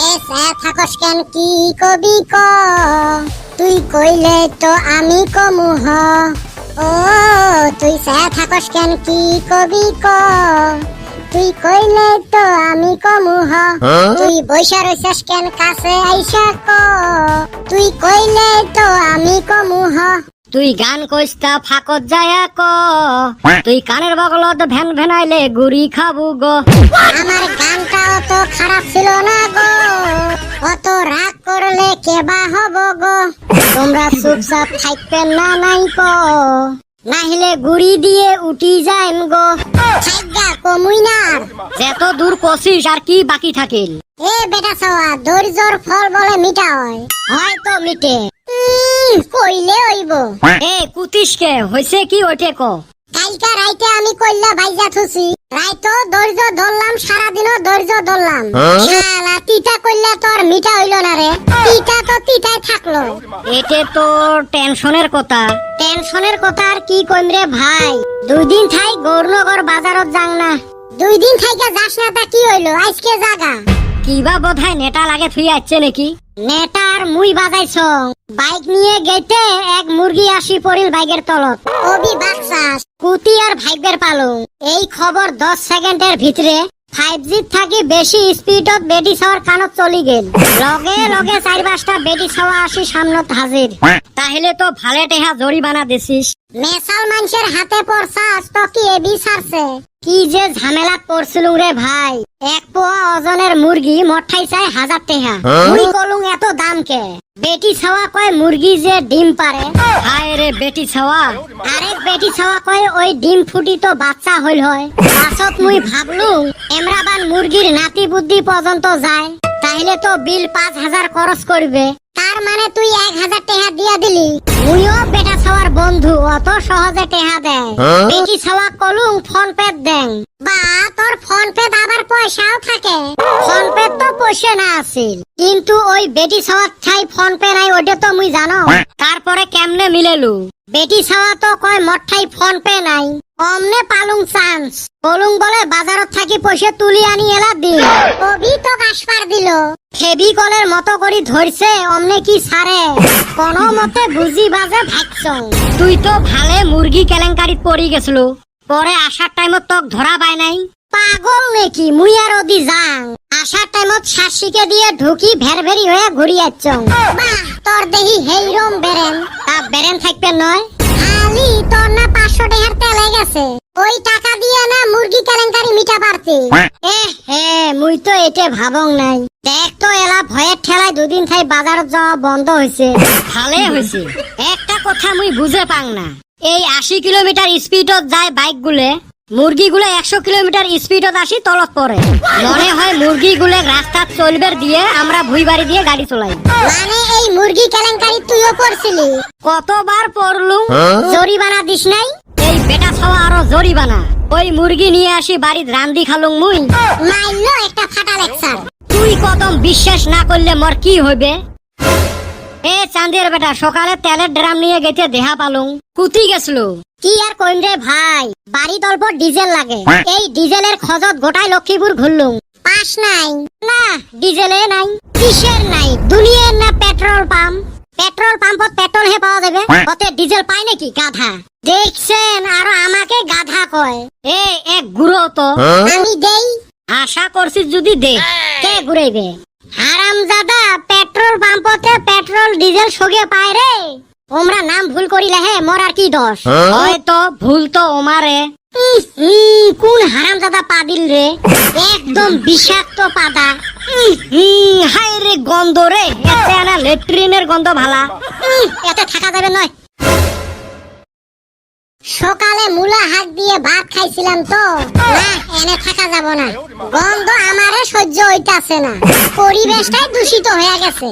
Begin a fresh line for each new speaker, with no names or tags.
এসে থাকস কেন কি কবি ক তুই কইলে তো আমি কমু হ ও তুই সে থাকস কেন কি কবি ক তুই কইলে তো আমি কমু হ তুই বৈশা রইছস কেন কাছে আইসা ক তুই কইলে তো আমি কমু হ
তুই গান কইস্তা ফাকত যায়া ক তুই কানের বগলত ভ্যান ভ্যানাইলে গুড়ি খাবু গো।
আমার গানটা অত খারাপ ছিল না গো, অত রাগ করলে কেবা হব গো।
তোমরা চুপচাপ থাকবেন না নাই ক নাহিলে গুড়ি দিয়ে উঠি যাইম গো।
ছাইগা কমুই না
যত দূর কষিস আর কি বাকি থাকিল।
এ বেটা সওয়া ধৈর্যর ফল বলে মিটা হয়,
হয়তো মিটে
কইলে হইব।
এ কুতিশকে হইছে কি ওইটে ক।
কালকা রাইতে আমি কইলা ভাইজা থুছি, রাইতো ধৈর্য ধরলাম, সারাদিনও ধৈর্য ধরলাম। শালা তিতা কইলা তোর মিটা হইল না রে, তিতা তো তিতাই থাকলো।
এতে তো টেনশনের কথা। টেনশনের কথা আর কি কইম রে ভাই। 2 দিন থাই গৌরনগর বাজারত যাং না।
2 দিন থাইকা যাস না তা কি হইলো, আজকে জাগা।
কিবা বোধহয় নেটা লাগে থুই আসছে নাকি। নেটার মুই বাজাইছ বাইক নিয়ে গেতে এক মুরগি আসি পড়িল বাইকের তলত।
অবি বাকসাস
কুতি আর ভাইবের পালং। এই খবর 10 সেকেন্ডের ভিতরে 5G থাকি বেশি স্পিডত বেটি ছাওয়ার কানত চলি গেল। লগে লগে 4-5টা বেটি ছাওয়া আসি সামনত হাজির। তাহলে তো ভালে টেহা জরিমানা দিছিস।
মেসাল মানুষের হাতে পড়ছাস তো কি এবি ছাড়ছে।
কি যে ঝামেলাত পড়ছিলুম রে ভাই। 1 পোয়া ওজনের মুরগি মঠাই চাই 1000 টেহা। মুই কলুং এত দাম কে। বেটি ছাওয়া কয় মুরগি যে ডিম পারে। হায় রে বেটি ছাওয়া। আরেক বেটি ছাওয়া কয় ওই ডিম ফুটি তো বাচ্চা হইল হয়। পাছত মুই ভাবলুম এমরাবান মুরগির নাতি বুদ্ধি পর্যন্ত যায়, তাহলে তো বিল 5000 খরচ করবে।
তার মানে তুই 1000 টাকা দিয়া দিলি।
মুইও বেটা ছাওয়ার বন্ধু, অত সহজে টেহা দেয়। বেটি ছাওয়া কলুং ফোন পে দেন।
বা তোর ফোন পে আবার পয়সাও থাকে।
ফোন পে তো পয়সা না আছিল, কিন্তু ওই বেটি ছাওয়ার ঠাই ফোন পে নাই ওটা তো মুই জানো। তারপরে কেমনে মিলেলু। বেটি ছাওয়া তো কয় মঠাই ফোন পে নাই। অমনে পালুং চান্স বলুং বলে বাজারত থাকি পয়সা তুলি আনি এলা দিন।
অবি তো কাশপার দিল।
ফেবি কলের মতো করি ধরছে, অমনে কি ছাড়ে কোনো মতে বুঝি বাজে ভাগছ। তুই তো ভালে মুরগি কেলেঙ্কারিত পড়ি গেছলু, পরে আসার টাইমত তক ধরা পাই নাই। পাগল নাকি মুই আর ওদি যাং। আসার টাইমত শাসিকে দিয়ে ঢুকি ভেরভেরি হয়ে ঘুরি আসছ।
বাহ তোর দেহি হেইরম বেরেন।
তা বেরেন থাকবে নয়।
খালি তোর না 500 টাকার তেলে গেছে, ওই টাকা দিয়ে না মুরগি কেলেঙ্কারি মিটা পারতি।
হে মুই তো এতে ভাবং নাই। দেখ তো এলা ভয়ের ঠেলায় 2 দিন থাই বাজারত যাওয়া বন্ধ হয়েছে। ভালে হয়েছে। একটা কথা মুই বুঝে পাং না, এই 80 কিলোমিটার স্পিডত যায় বাইক গুলে, মুরগি গুলো 100 কিলোমিটার স্পিডত আসি তলত পড়ে। মনে হয় মুরগি গুলে রাস্তা চলবে দিয়ে আমরা ভুই বাড়ি দিয়ে গাড়ি চলাই।
মানে এই মুরগি কেলেঙ্কারি তুইও করছিলি?
কতবার পড়লুম। জরিমানা দিস নাই? এই বেটা ছাওয়া আরো জরিমানা। ওই মুরগি নিয়ে আসি বাড়িত রান্দি খালুং মুই।
মাইলো একটা ফাটা লেকচার।
তুই কদম বিশ্বাস না করলে মোর কি হইবে। এ চাঁদের বেটা সকালে তেলের ড্রাম নিয়ে গেছে দেহা পালুং, কুতি গেছলো। কি আর কইম রে ভাই, বাড়ি অল্প ডিজেল লাগে। এই ডিজেলের খজত গোটায় লক্ষ্মীপুর ঘুরলুম।
পাস নাই?
না ডিজেলে নাই। কিসের নাই? দুনিয়ার না পেট্রোল পাম্প। পেট্রোল পাম্পত পেট্রোল হে পাওয়া যাবে, ওতে ডিজেল পায় নাকি গাধা। দেখছেন আর আমাকে গাধা কয়। এ এক গুড়ো তো
আমি দেই।
আশা করছিস যদি দে। কে ঘুরাইবে? হারামজাদা পেট্রোল পাম্পতে পেট্রোল ডিজেল সগে পায় রে। ওমরা নাম ভুল করিলে হে মোর আর কি দোষ। হয়তো ভুল তো ওমারে। কোন হারামজাদা পা দিল রে, একদম বিষাক্ত পাদা। হায় রে গন্ধ রে, এতে না লেট্রিনের গন্ধ ভালা। এতে থাকা যাবে নয়।
সকালে মূলা হাক দিয়ে ভাত খাইছিলাম তো, না এনে থাকা যাব না। গন্ধ আমারে সহ্য হইতাছে না, পরিবেশটাই দূষিত হয়ে গেছে।